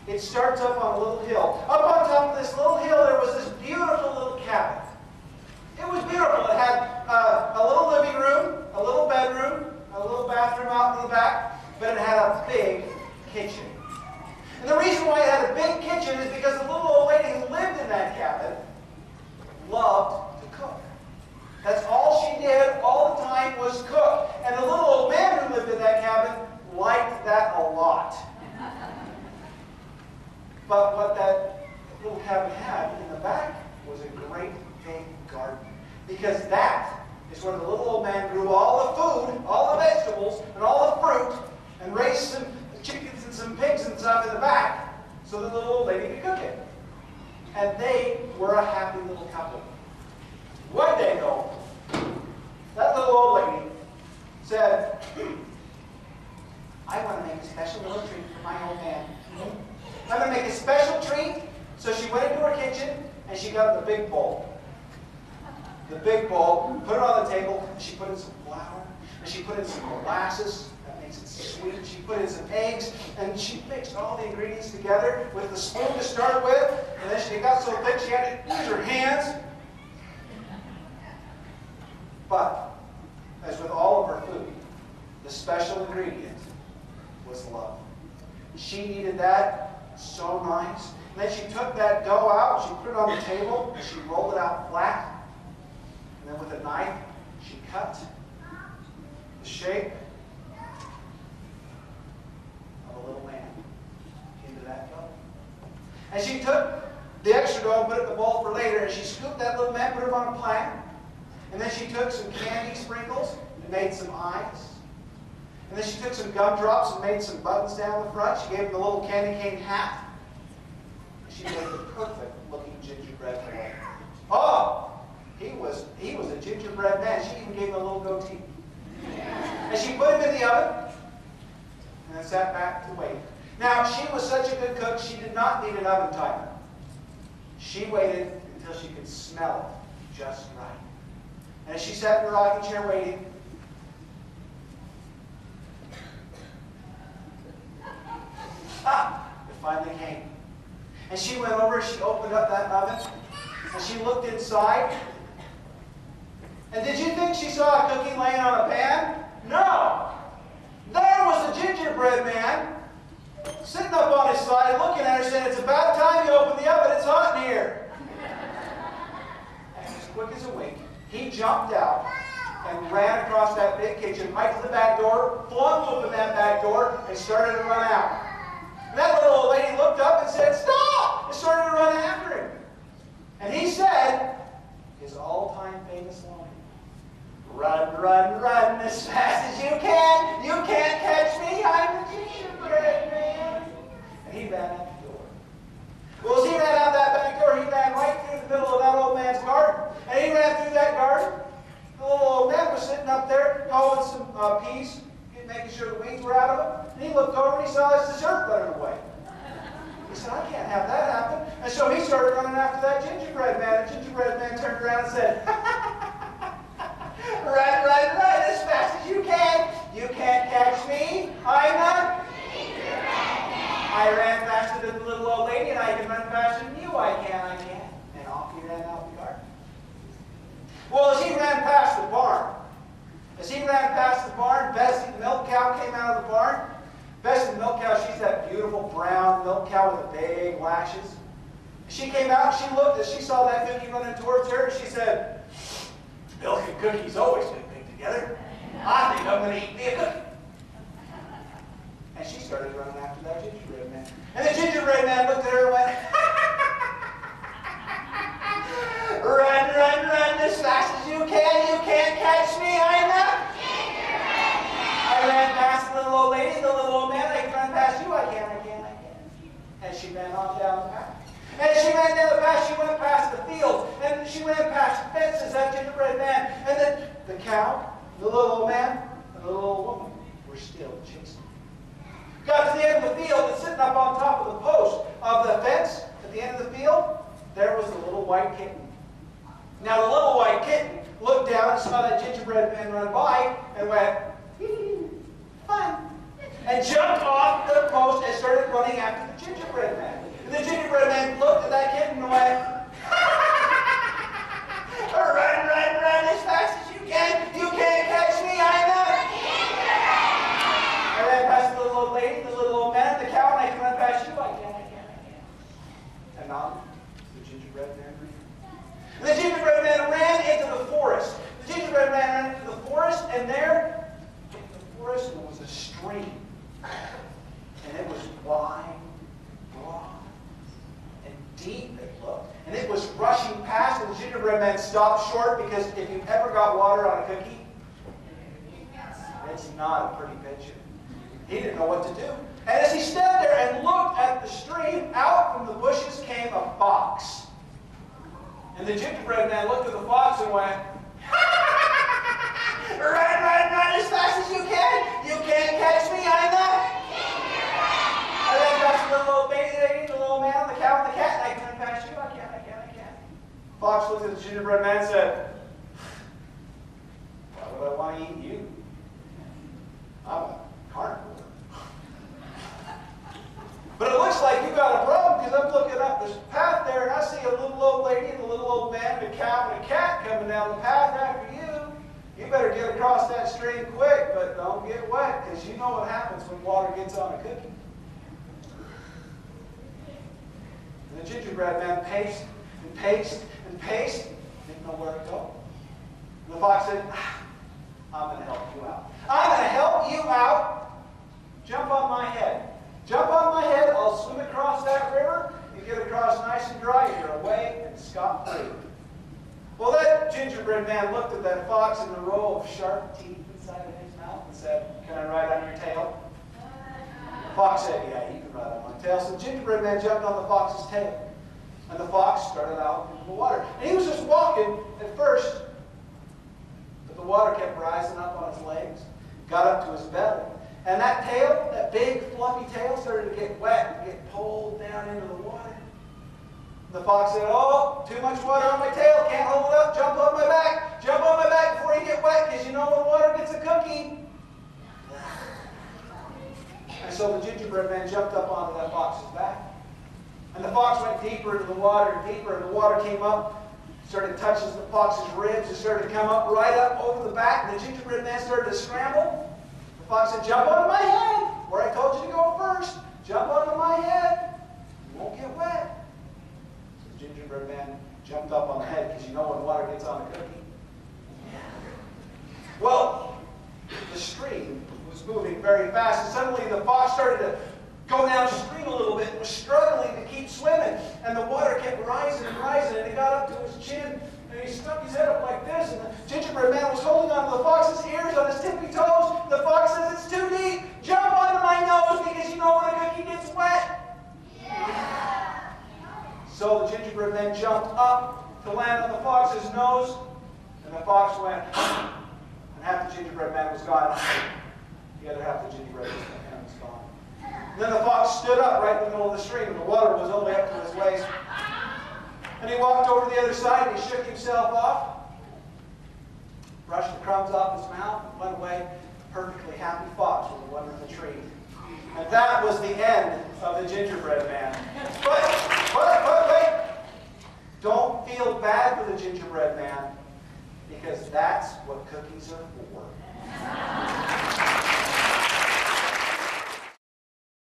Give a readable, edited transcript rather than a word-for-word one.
It starts up on a little hill. Up on top of this little hill, there was this beautiful little cabin. It was beautiful. It had a little living room, a little bedroom, a little bathroom out in the back, but it had a big kitchen. And the reason why it had a big kitchen is because the little old lady who lived in that cabin loved to cook. That's all she did all the time was cook. And the little old man who lived in that cabin liked that a lot. But what that little cabin had in the back was a great big garden. Because that is where the little old man grew all the food, all the vegetables, and all the fruit, and raised some chickens and some pigs and stuff in the back so the little old lady could cook it. And they were a happy little couple. One day, though, that little old lady said, I want to make a special little treat for my old man. I'm going to make a special treat. So she went into her kitchen and she got the big bowl. The big bowl, put it on the table, and she put in some flour, and she put in some molasses, that makes it sweet, and she put in some eggs, and she mixed all the ingredients together with the spoon to start with, and then she got so thick she had to use her hands. But, as with all of her food, the special ingredient was love. She needed that so nice. And then she took that dough out, she put it on the table, and she rolled it out flat. And then with a knife, she cut the shape of a little man into that dough. And she took the extra dough and put it in the bowl for later, and she scooped that little man, put him on a platter. And then she took some candy sprinkles and made some eyes. And then she took some gumdrops and made some buttons down the front. She gave him the little candy cane hat. And she made the perfect looking gingerbread man. Oh! He was a gingerbread man. She even gave him a little goatee. And she put him in the oven and then sat back to wait. Now, she was such a good cook, she did not need an oven timer. She waited until she could smell it just right. And as she sat in her rocking chair waiting, it finally came. And she went over, she opened up that oven, and she looked inside. And did you think she saw a cookie laying on a pan? No! There was the gingerbread man sitting up on his side looking at her saying, it's about time you open the oven, it's hot in here. And as quick as a wink, he jumped out and ran across that big kitchen right to the back door, flung open that back door, and started to run out. And that little old lady looked up and said, stop! And started to run after him. And he said his all-time famous line, run, run, run as fast as you can. You can't catch me. I'm the gingerbread man. And he ran out the door. Well, as he ran out that back door, he ran right through the middle of that old man's garden. And he ran through that garden. The little old man was sitting up there hoeing some peas, making sure the weeds were out of them. And he looked over and he saw his dessert running away. He said, I can't have that happen. And so he started running after that gingerbread man. The gingerbread man turned around and said, run, run, run as fast as you can. You can't catch me. I'm a gingerbread man. I ran faster than the little old lady, and I can run faster than you. I can. And off he ran out the garden. Well, as he ran past the barn, Bessie, the milk cow, came out of the barn. Bessie, the milk cow, she's that beautiful brown milk cow with the big lashes. She came out, she looked, as she saw that cookie running towards her, and she said, milk and cookies always been mixed together. I think I'm going to eat me a cookie. And she started running after that gingerbread man. And the gingerbread man looked at her and went, run, run, run as fast as you can. You can't catch me. I'm the gingerbread man. I ran past the little old lady and the little old man. I can run past you. I can. And she ran on down the path. And she ran down the path. She went past the field. And she ran past the fences, that gingerbread man. And then the cow, the little old man, and the little old woman were still chasing. Got to the end of the field and sitting up on top of the post of the fence at the end of the field, there was the little white kitten. Now the little white kitten looked down and saw that gingerbread man run by and went, fun, and jumped off the post and started started running after the gingerbread man. And the gingerbread man looked at that kitten and went, run, run, run as fast as you can. You can't catch me, I'm the gingerbread. I ran past the little old lady, the little old man, the cow, and I can run past you. I can. And now the gingerbread man ran. And the gingerbread man ran into the forest. The gingerbread man ran into the forest, and there in the forest there was a stream. And it was wide, broad, and deep, it looked. And it was rushing past, and the gingerbread man stopped short, because if you've ever got water on a cookie, it's not a pretty picture. He didn't know what to do. And as he stood there and looked at the stream, out from the bushes came a fox. And the gingerbread man looked at the fox and went, run, run, run as fast as you can. You can't catch me, I'm the gingerbread. And then that's the little old lady, the little man, the cow, and the cat. And I can run past you. I can. Fox looked at the gingerbread man and said, why would I want to eat you? I'm a carnivore. But it looks like you got a problem, because I'm looking up this path there and I see a little old lady and a little old man and a cow and a cat coming down the path after you. You better get across that stream quick, but don't get wet, because you know what happens when water gets on a cookie. And the gingerbread man paced and paced and paced, didn't know where to go. And the fox said, I'm going to help you out. I'm going to help you out. Jump on my head. Jump on my head, I'll swim across that river. You get across nice and dry, you're away and scot-free. Well, that gingerbread man looked at that fox in the row of sharp teeth inside of his mouth and said, can I ride on your tail? The fox said, yeah, you can ride on my tail. So the gingerbread man jumped on the fox's tail. And the fox started out into the water. And he was just walking at first, but the water kept rising up on his legs, got up to his belly. And that tail, that big fluffy tail, started to get wet and get pulled down into the water. The fox said, oh, too much water on my tail, can't hold it up, jump on my back before you get wet, because you know when water gets a cookie. And so the gingerbread man jumped up onto that fox's back. And the fox went deeper into the water and deeper, and the water came up, started touching the fox's ribs, and started to come up right up over the back, and the gingerbread man started to scramble. The fox said, jump onto my head, where I told you to go first. Jump onto my head. You won't get wet. So the gingerbread man jumped up on the head, because you know when water gets on a cookie. Well, the stream was moving very fast, and suddenly the fox started to go downstream a little bit and was struggling to keep swimming. And the water kept rising and rising, and it got up to his chin. And he stuck his head up like this, and the gingerbread man was holding onto the fox's ears on his tippy toes. The fox says, it's too deep. Jump onto my nose, because you know when a cookie gets wet. Yeah. So the gingerbread man jumped up to land on the fox's nose, and the fox went, and half the gingerbread man was gone. The other half of the gingerbread man was gone. And then the fox stood up right in the middle of the stream, and the water was only up to his waist. And he walked over to the other side, and he shook himself off, brushed the crumbs off his mouth, and went away a perfectly happy fox with a wonderful treat. And that was the end of the gingerbread man. But wait! Don't feel bad for the gingerbread man, because that's what cookies are for.